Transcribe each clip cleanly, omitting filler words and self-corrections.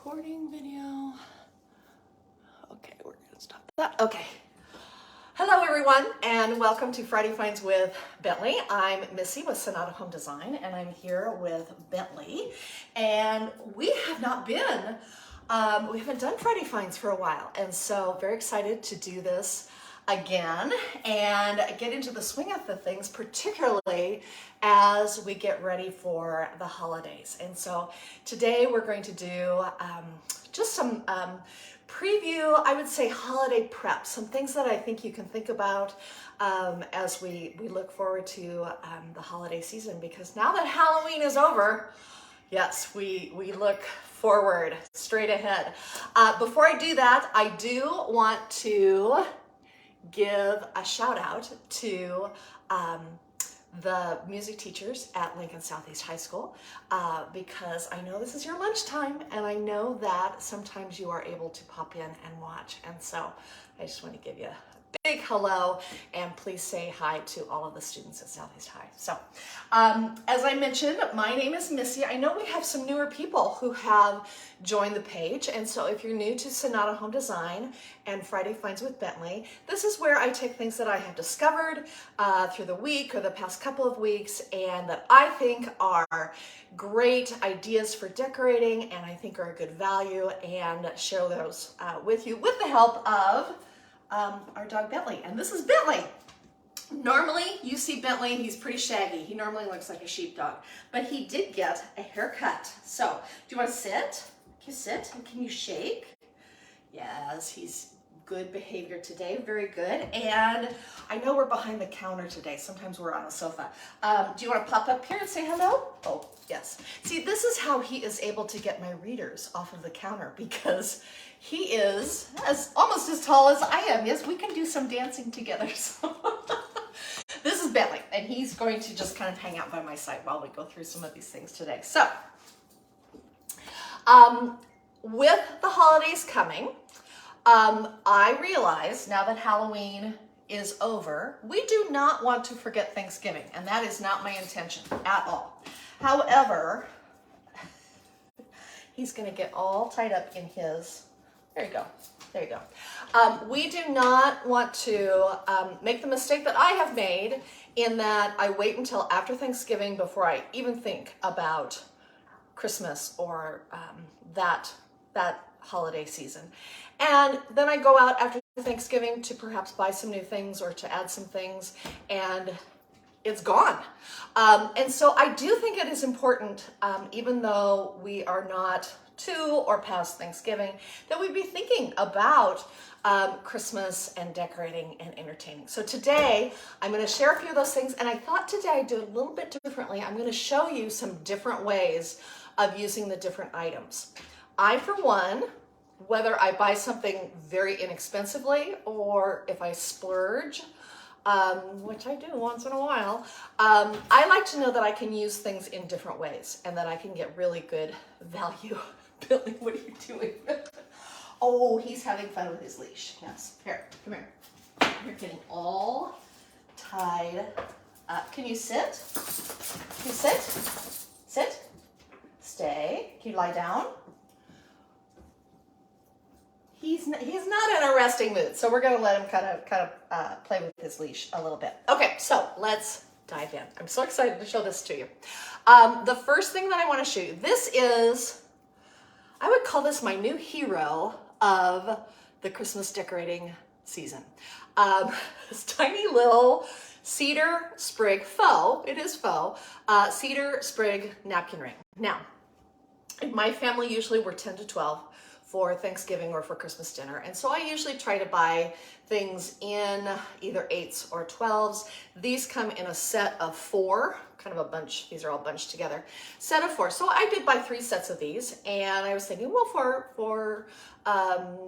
recording video. Okay, we're gonna stop that. Okay. Hello everyone, and welcome to Friday Finds with Bentley. I'm Missy with Sonata Home Design, and I'm here with Bentley. And we haven't done Friday Finds for a while, and so very excited to do this again and get into the swing of the things, particularly as we get ready for the holidays. And so today we're going to do just some preview, I would say holiday prep, some things that I think you can think about as we look forward to the holiday season, because now that Halloween is over, yes, we look forward straight ahead. Before I do that, I do want to give a shout out to the music teachers at Lincoln Southeast High School because I know this is your lunchtime, and I know that sometimes you are able to pop in and watch, and so I just want to give you a big hello, and please say hi to all of the students at Southeast High. So as I mentioned, my name is Missy. I know we have some newer people who have joined the page, and so if you're new to Sonata Home Design and Friday Finds with Bentley, this is where I take things that I have discovered through the week or the past couple of weeks, and that I think are great ideas for decorating and I think are a good value, and share those with you with the help of our dog Bentley. And this is Bentley. Normally you see Bentley, he's pretty shaggy. He normally looks like a sheepdog, but he did get a haircut. So do you want to sit? Can you sit? And can you shake? Yes, he's good behavior today, very good. And I know we're behind the counter today. Sometimes we're on a sofa. Do you want to pop up here and say hello? Oh, yes. See, this is how he is able to get my readers off of the counter, because he is almost as tall as I am. Yes, we can do some dancing together. So this is Bentley, and he's going to just kind of hang out by my side while we go through some of these things today. So with the holidays coming, I realize now that Halloween is over, we do not want to forget Thanksgiving, and that is not my intention at all. However, he's going to get all tied up in his, there you go, there you go. We do not want to make the mistake that I have made, in that I wait until after Thanksgiving before I even think about Christmas or that holiday season. And then I go out after Thanksgiving to perhaps buy some new things or to add some things, and it's gone. And so I do think it is important, even though we are not to or past Thanksgiving, that we be thinking about Christmas and decorating and entertaining. So today I'm going to share a few of those things, and I thought today I'd do it a little bit differently. I'm going to show you some different ways of using the different items. I, for one, whether I buy something very inexpensively or if I splurge, which I do once in a while, I like to know that I can use things in different ways and that I can get really good value. Billy, what are you doing? Oh, he's having fun with his leash. Yes, here, come here. You're getting all tied up. Can you sit? Can you sit? Sit. Stay. Can you lie down? He's not in a resting mood, so we're going to let him kind of play with his leash a little bit. Okay, so let's dive in. I'm so excited to show this to you. The first thing that I want to show you, this is, I would call this my new hero of the Christmas decorating season. This tiny little cedar sprig faux, it is faux, cedar sprig napkin ring. Now, in my family usually we're 10 to 12 for Thanksgiving or for Christmas dinner. And so I usually try to buy things in either 8s or 12s. These come in a set of 4, kind of a bunch. These are all bunched together. Set of 4. So I did buy 3 sets of these, and I was thinking, well, for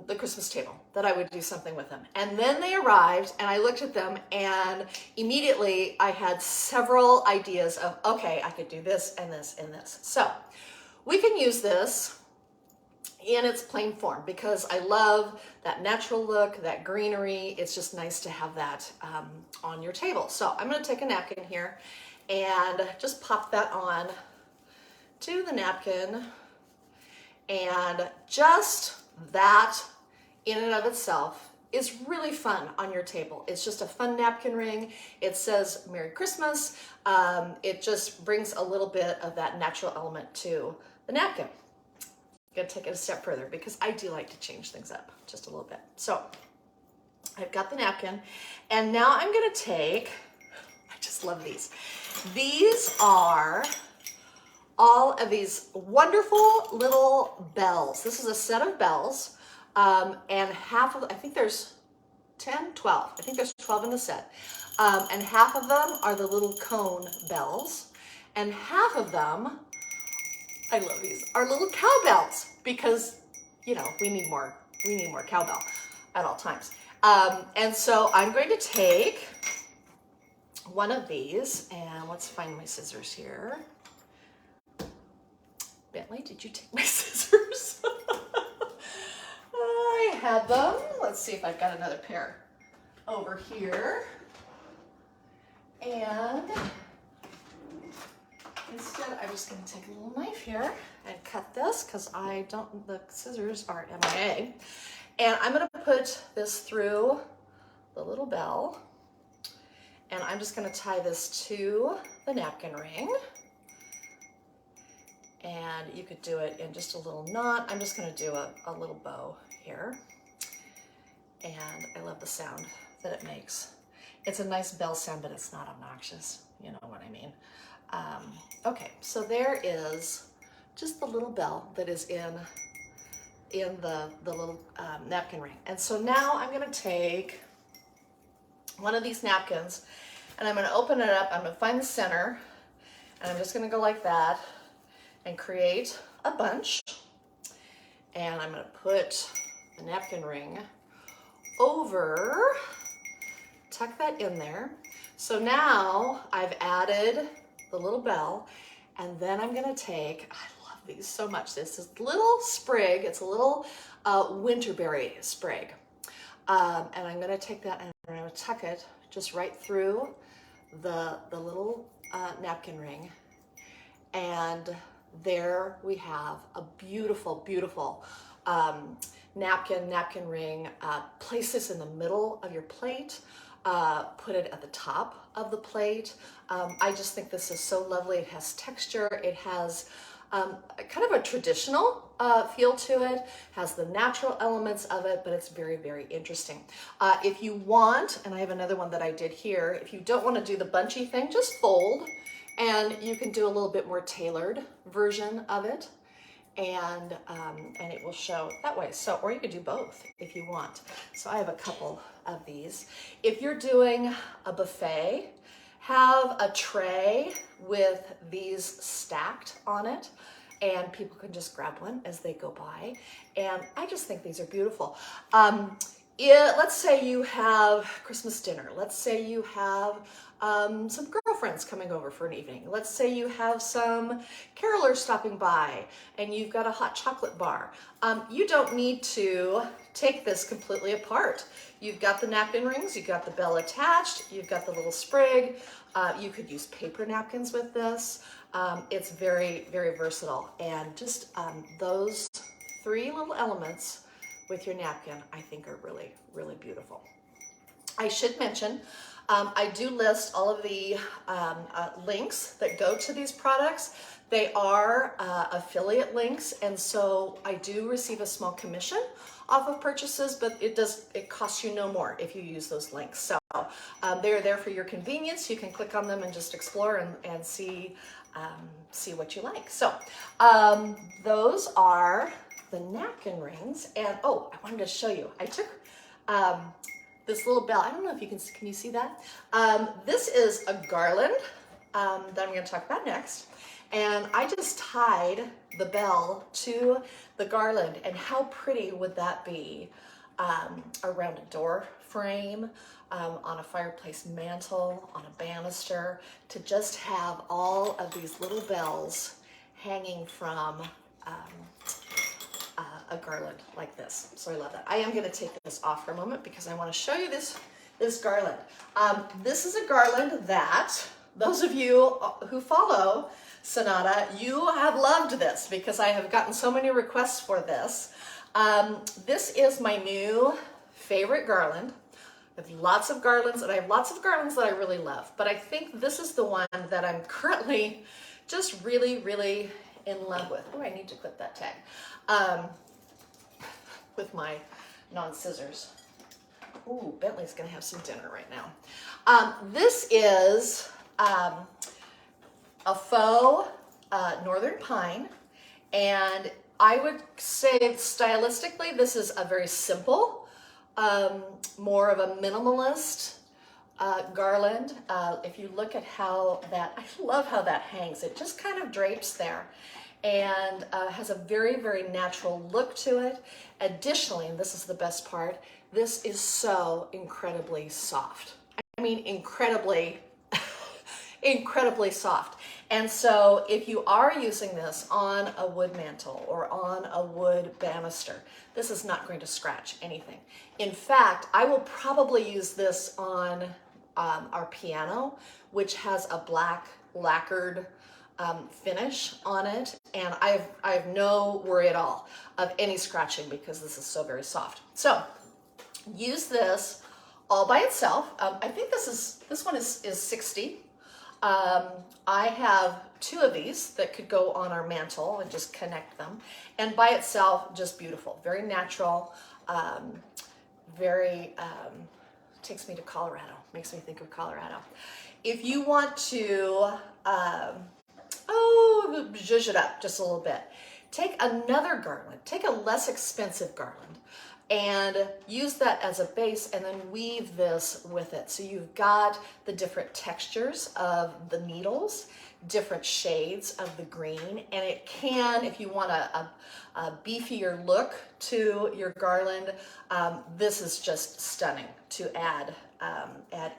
the Christmas table, that I would do something with them. And then they arrived, and I looked at them, and immediately I had several ideas of, okay, I could do this and this and this. So we can use this in its plain form because I love that natural look, that greenery. It's just nice to have that on your table. So I'm going to take a napkin here and just pop that on to the napkin And just that in and of itself is really fun on your table. It's just a fun napkin ring. It says Merry Christmas. It just brings a little bit of that natural element to the napkin. I'm gonna take it a step further because I do like to change things up just a little bit. So I've got the napkin, and now I'm gonna take, I just love these. These are all of these wonderful little bells. This is a set of bells. And half of, I think there's 10, 12. I think there's 12 in the set. And half of them are the little cone bells. And half of them, I love these, are little cowbells because, you know, we need more cowbell at all times. And so I'm going to take one of these, and let's find my scissors here. Bentley, did you take my scissors? I had them. Let's see if I've got another pair over here. And instead, I'm just going to take a little knife here and cut this because the scissors are MIA. And I'm going to put this through the little bell. And I'm just going to tie this to the napkin ring. And you could do it in just a little knot. I'm just going to do a little bow here. And I love the sound that it makes. It's a nice bell sound, but it's not obnoxious. You know what I mean? Okay, so there is just the little bell that is in the little napkin ring. And so now I'm going to take one of these napkins and I'm going to open it up. I'm going to find the center, and I'm just going to go like that and create a bunch. And I'm going to put the napkin ring over, tuck that in there. So now I've added the little bell, and then I'm going to take, I love these so much. This is little sprig. It's a little winterberry sprig. And I'm going to take that and I'm going to tuck it just right through the little napkin ring. And there we have a beautiful, beautiful napkin ring. Place this in the middle of your plate. Put it at the top of the plate. I just think this is so lovely. It has texture. It has kind of a traditional feel to it. Has the natural elements of it, but it's very, very interesting. If you want, and I have another one that I did here, if you don't want to do the bunchy thing, just fold. And you can do a little bit more tailored version of it, and it will show that way. So, or you could do both if you want. So I have a couple of these. If you're doing a buffet, have a tray with these stacked on it, and people can just grab one as they go by. And I just think these are beautiful. Let's say you have Christmas dinner. Let's say you have some girlfriends coming over for an evening. Let's say you have some carolers stopping by and you've got a hot chocolate bar. You don't need to take this completely apart. You've got the napkin rings, you've got the bell attached, you've got the little sprig. You could use paper napkins with this. It's very, very versatile. And just those three little elements with your napkin, I think are really, really beautiful. I should mention, I do list all of the links that go to these products. They are affiliate links, and so I do receive a small commission off of purchases, but it costs you no more if you use those links. So they're there for your convenience. You can click on them and just explore and see what you like. So those are the napkin rings. And oh, I wanted to show you. I took this little bell. I don't know if you can you see that? This is a garland that I'm going to talk about next. And I just tied the bell to the garland. And how pretty would that be around a door frame, on a fireplace mantle, on a banister, to just have all of these little bells hanging from a garland like this. So I love that. I am going to take this off for a moment because I want to show you this garland. This is a garland that those of you who follow Sonata, you have loved this because I have gotten so many requests for this. This is my new favorite garland. I have lots of garlands, and I have lots of garlands that I really love, but I think this is the one that I'm currently just really, really in love with. Oh, I need to clip that tag with my non-scissors. Ooh, Bentley's gonna have some dinner right now. This is a faux northern pine, and I would say stylistically this is a very simple, more of a minimalist garland. If you look at how that, I love how that hangs. It just kind of drapes there and has a very, very natural look to it. Additionally, and this is the best part, this is so incredibly soft. I mean, incredibly, incredibly soft. And so if you are using this on a wood mantle or on a wood banister, this is not going to scratch anything. In fact, I will probably use this on our piano, which has a black lacquered finish on it, and I have no worry at all of any scratching because this is so very soft. So use this all by itself. I think this one is 60. I have 2 of these that could go on our mantle and just connect them, and by itself, just beautiful, very natural, very takes me to Colorado, makes me think of Colorado. If you want to zhuzh it up just a little bit, take another garland, take a less expensive garland, and use that as a base, and then weave this with it. So you've got the different textures of the needles, different shades of the green, and it can, if you want a beefier look to your garland, this is just stunning to add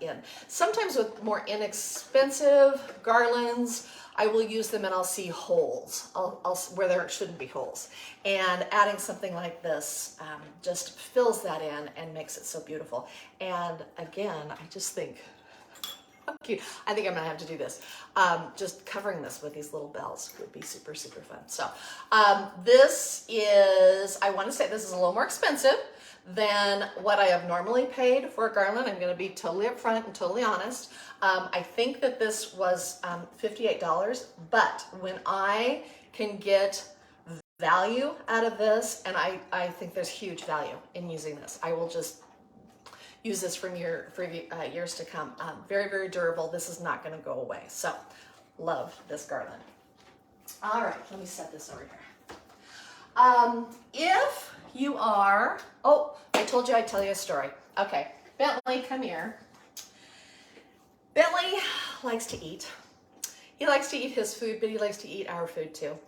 in. Sometimes with more inexpensive garlands, I will use them and I'll see holes where there shouldn't be holes. And adding something like this just fills that in and makes it so beautiful. And again, I just think, how cute. I think I'm gonna have to do this. Just covering this with these little bells would be super, super fun. So this is, I wanna say this is a little more expensive than what I have normally paid for a garland. I'm gonna be totally upfront and totally honest. I think that this was $58, but when I can get value out of this, and I think there's huge value in using this. I will just use this for years to come. Very, very durable. This is not gonna go away. So, love this garland. All right, let me set this over here. If you are, oh, I told you I'd tell you a story. Okay, Bentley, come here. Bentley likes to eat. He likes to eat his food, but he likes to eat our food too.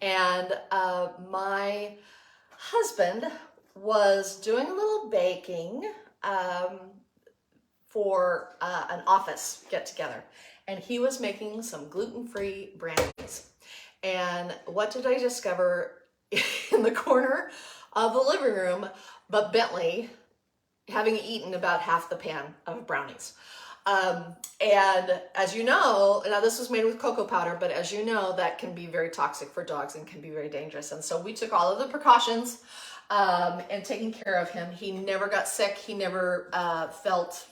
And my husband was doing a little baking for an office get-together, and he was making some gluten-free brownies. And what did I discover in the corner of the living room but Bentley having eaten about half the pan of brownies? And as you know, now this was made with cocoa powder, but as you know, that can be very toxic for dogs and can be very dangerous. And so we took all of the precautions and taking care of him. He never got sick. He never felt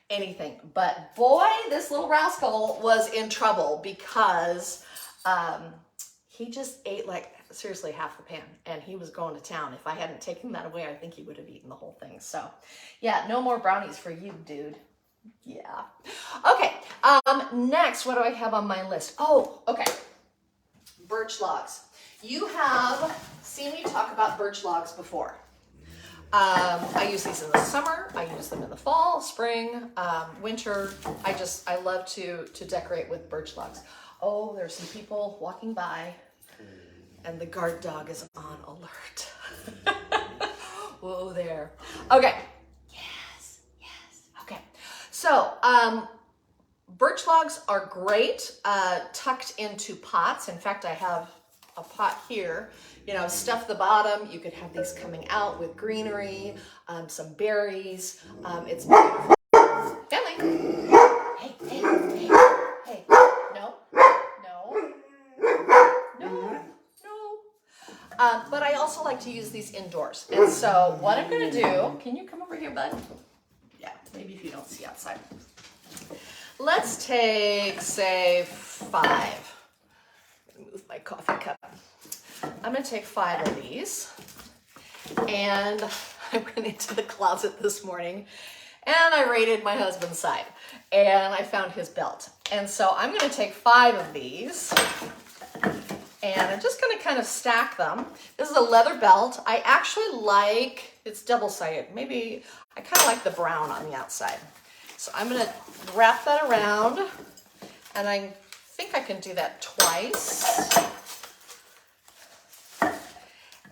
anything. But boy, this little rascal was in trouble because he just ate like seriously half the pan, and he was going to town. If I hadn't taken that away, I think he would have eaten the whole thing. So yeah, no more brownies for you, dude. Yeah. Okay. Next, what do I have on my list? Oh, okay. Birch logs. You have seen me talk about birch logs before. I use these in the summer. I use them in the fall, spring, winter. I love to decorate with birch logs. Oh, there's some people walking by, and the guard dog is on alert. Whoa there. Okay. Yes. Okay. So, birch logs are great tucked into pots. In fact, I have a pot here. You know, stuff the bottom. You could have these coming out with greenery, some berries. It's beautiful. Bentley. Hey. but I also like to use these indoors. And so what I'm gonna do, can you come over here, bud? Yeah, maybe if you don't see outside. Let's take, say, 5. I'm gonna move my coffee cup. I'm gonna take 5 of these. And I went into the closet this morning and I raided my husband's side and I found his belt. And so I'm going to take 5 of these and I'm just going to kind of stack them. This is a leather belt. I actually like, it's double-sided. Maybe I kind of like the brown on the outside. So I'm going to wrap that around and I think I can do that twice.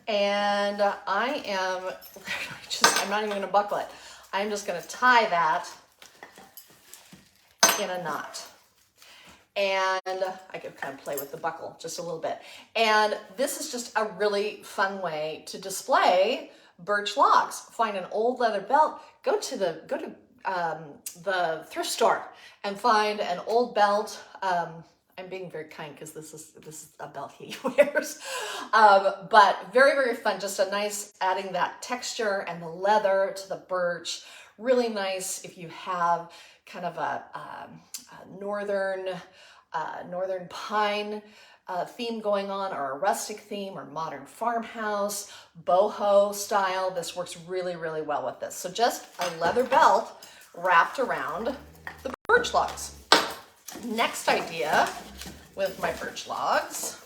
And I'm not even going to buckle it. I'm just going to tie that in a knot. And I could kind of play with the buckle just a little bit. And this is just a really fun way to display birch logs. Find an old leather belt, go to the thrift store and find an old belt. I'm being very kind because this is a belt he wears, but very, very fun. Just a nice adding that texture and the leather to the birch. Really nice if you have kind of a northern pine theme going on, or a rustic theme, or modern farmhouse, boho style. This works really, really well with this. So just a leather belt wrapped around the birch logs. Next idea with my birch logs,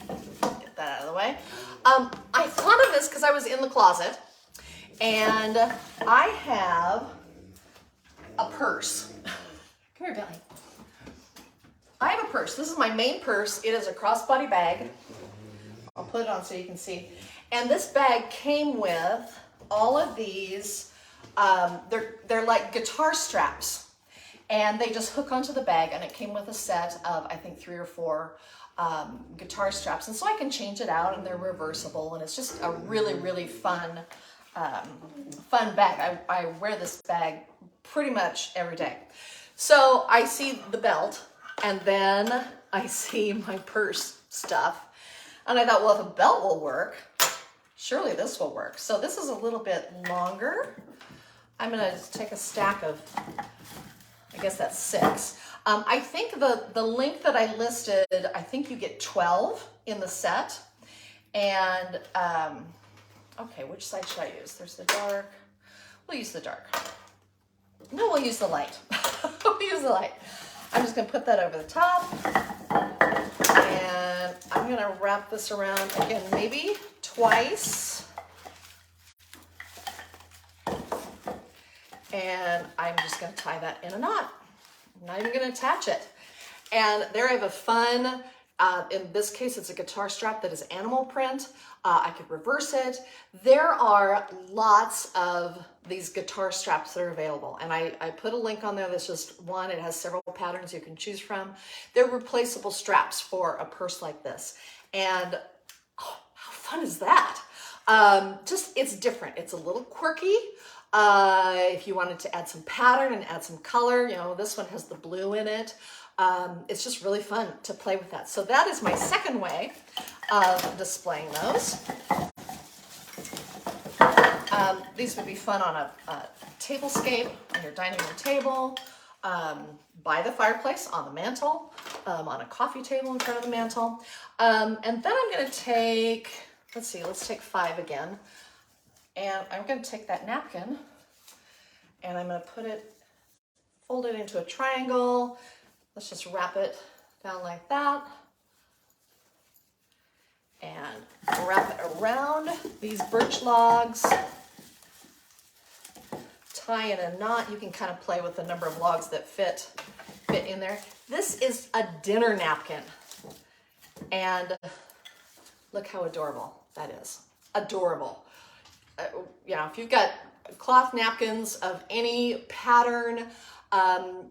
get that out of the way. I thought of this because I was in the closet and I have a purse. Come here, Bentley. I have a purse. This is my main purse. It is a crossbody bag. I'll put it on so you can see. And this bag came with all of these, they're like guitar straps. And they just hook onto the bag, and it came with a set of, I think, 3 or 4 guitar straps. And so I can change it out, and they're reversible, and it's just a really, really fun bag. I wear this bag pretty much every day. So I see the belt, and then I see my purse stuff. And I thought, well, if a belt will work, surely this will work. So this is a little bit longer. I'm going to take a stack of, I guess that's 6. I think the length that I listed, I think you get 12 in the set. And, okay, which side should I use? There's the dark. We'll use the dark. No, we'll use the light. We'll use the light. I'm just going to put that over the top. And I'm going to wrap this around, again, maybe twice. And I'm just going to tie that in a knot. I'm not even going to attach it. And there I have a fun, in this case, it's a guitar strap that is animal print. I could reverse it. There are lots of these guitar straps that are available. And I put a link on there. That's just one. It has several patterns you can choose from. They're replaceable straps for a purse like this. And oh, how fun is that? Just, it's different. It's a little quirky. If you wanted to add some pattern and add some color, you know, this one has the blue in it. It's just really fun to play with that. So that is my second way of displaying those. These would be fun on a tablescape, on your dining room table, by the fireplace, on the mantle, on a coffee table in front of the mantle. And then I'm going to take, let's take 5 again. And I'm going to take that napkin and I'm going to fold it into a triangle. Let's just wrap it down like that. And wrap it around these birch logs. Tie in a knot. You can kind of play with the number of logs that fit in there. This is a dinner napkin. And look how adorable that is. Adorable. Yeah, if you've got cloth napkins of any pattern,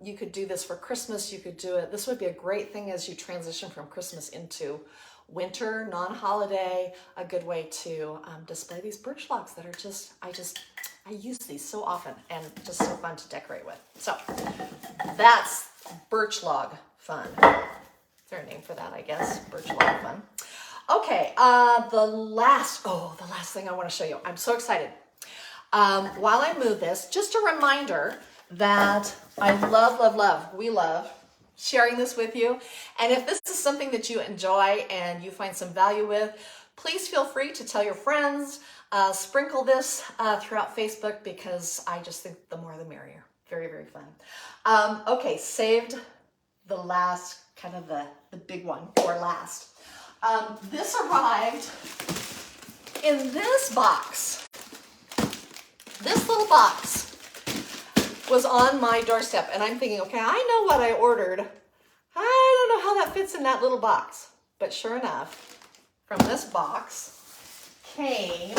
you could do this for Christmas. You could do it. This would be a great thing as you transition from Christmas into winter, non-holiday. A good way to display these birch logs that are just, I use these so often and just so fun to decorate with. So that's birch log fun. Is there a name for that, I guess? Birch log fun. Okay. Okay, the last thing I want to show you. I'm so excited. While I move this, just a reminder that I we love sharing this with you. And if this is something that you enjoy and you find some value with, please feel free to tell your friends, sprinkle this throughout Facebook, because I just think the more the merrier. Very, very fun. Okay, saved the last, kind of the big one for last. This arrived in this box. This little box was on my doorstep, and I'm thinking, okay, I know what I ordered. I don't know how that fits in that little box. But sure enough, from this box came,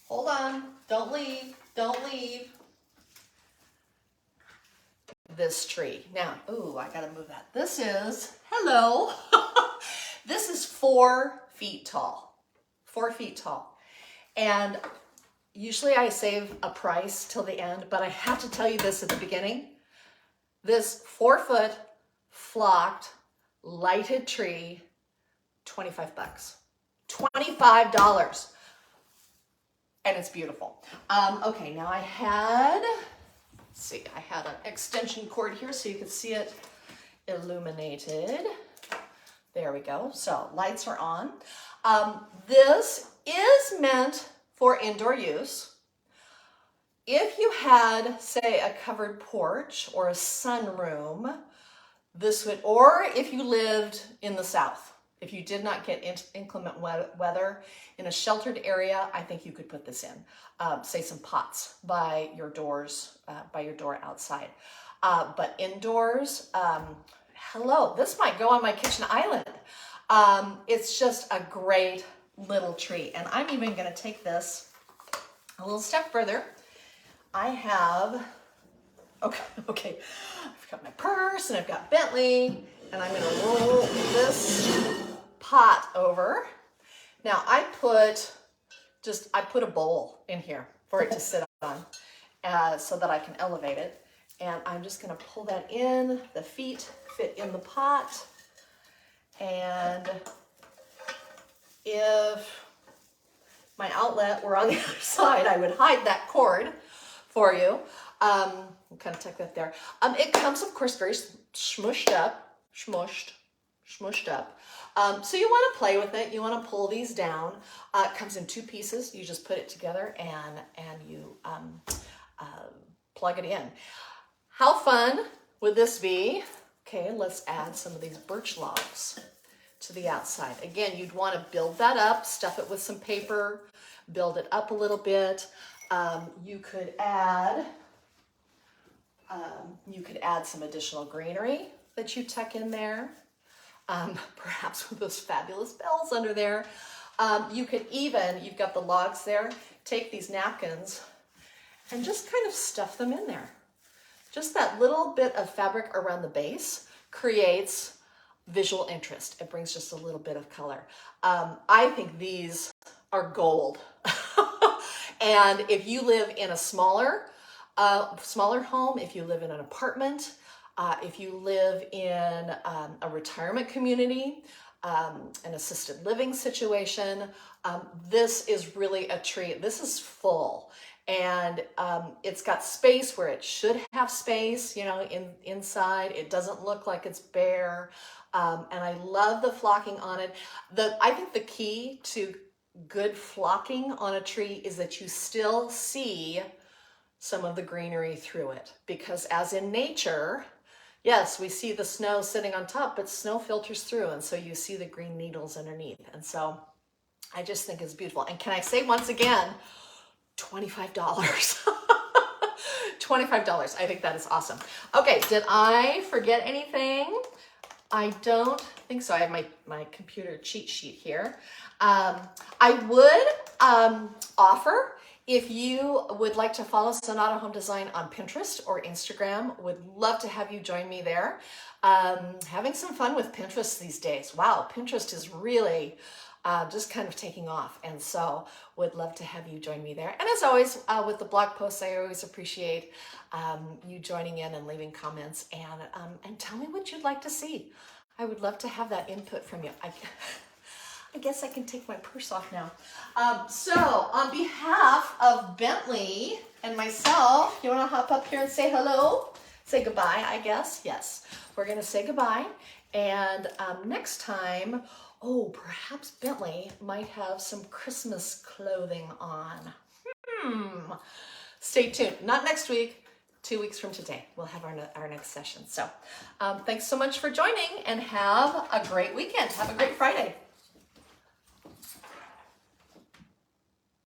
hold on, don't leave, this tree. Now, ooh, I gotta move that. This is, hello, this is 4 feet tall, 4 feet tall. And usually I save a price till the end, but I have to tell you this at the beginning. This 4-foot flocked lighted tree, $25. $25. And it's beautiful. Okay, now I had an extension cord here so you could see it illuminated. There we go. So lights are on. This is meant for indoor use. If you had, say, a covered porch or a sunroom, this would, or if you lived in the South, if you did not get inclement weather in a sheltered area, I think you could put this in. Say some pots by your doors, by your door outside. But indoors, hello, this might go on my kitchen island. It's just a great little tree. And I'm even gonna take this a little step further. I have, okay, I've got my purse and I've got Bentley, and I'm gonna roll this pot over. Now I put a bowl in here for it to sit on, so that I can elevate it. And I'm just gonna pull that in. The feet fit in the pot. And if my outlet were on the other side, I would hide that cord for you. I'll kind of tuck that there. It comes, of course, very smushed up. So you want to play with it. You want to pull these down. It comes in 2 pieces. You just put it together and you plug it in. How fun would this be? Okay, let's add some of these birch logs to the outside. Again, you'd want to build that up, stuff it with some paper, build it up a little bit. You could add some additional greenery that you tuck in there, perhaps with those fabulous bells under there. You could even, you've got the logs there, take these napkins and just kind of stuff them in there. Just that little bit of fabric around the base creates visual interest. It brings just a little bit of color. I think these are gold. And if you live in a smaller home, if you live in an apartment, if you live in a retirement community, an assisted living situation, this is really a treat. This is full. And it's got space where it should have space, you know, inside. It doesn't look like it's bare. And I love the flocking on it. I think the key to good flocking on a tree is that you still see some of the greenery through it. Because as in nature, yes, we see the snow sitting on top, but snow filters through. And so you see the green needles underneath. And so I just think it's beautiful. And can I say once again, $25. $25. I think that is awesome. Okay, did I forget anything? I don't think so. I have my computer cheat sheet here. I would offer, if you would like to follow Sonata Home Design on Pinterest or Instagram, would love to have you join me there. Having some fun with Pinterest these days. Wow, Pinterest is really just kind of taking off. And so would love to have you join me there. And as always, with the blog posts, I always appreciate you joining in and leaving comments and tell me what you'd like to see. I would love to have that input from you. I guess I can take my purse off now. So on behalf of Bentley and myself, you want to hop up here and say hello? Say goodbye, I guess. Yes, we're going to say goodbye. And next time, oh, perhaps Bentley might have some Christmas clothing on. Stay tuned. Not next week. 2 weeks from today, we'll have our next session. So thanks so much for joining and have a great weekend. Have a great Friday.